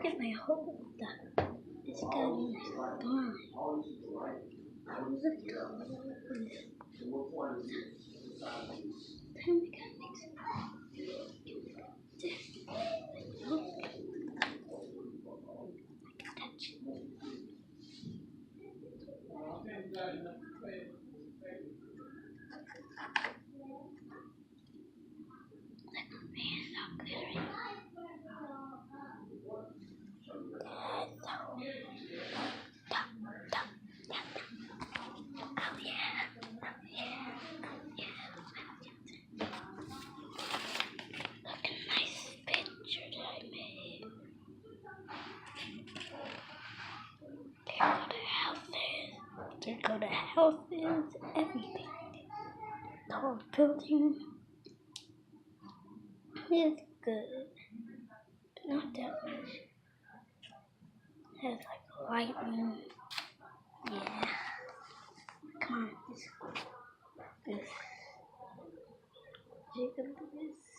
look at my whole stuff. It's got my spine. Look at all of this. Then we got this. Look. I can touch it. There go the houses, everything. The whole building is good, but not that much. It has like lightning. Yeah. Come on, this. Jacob, this.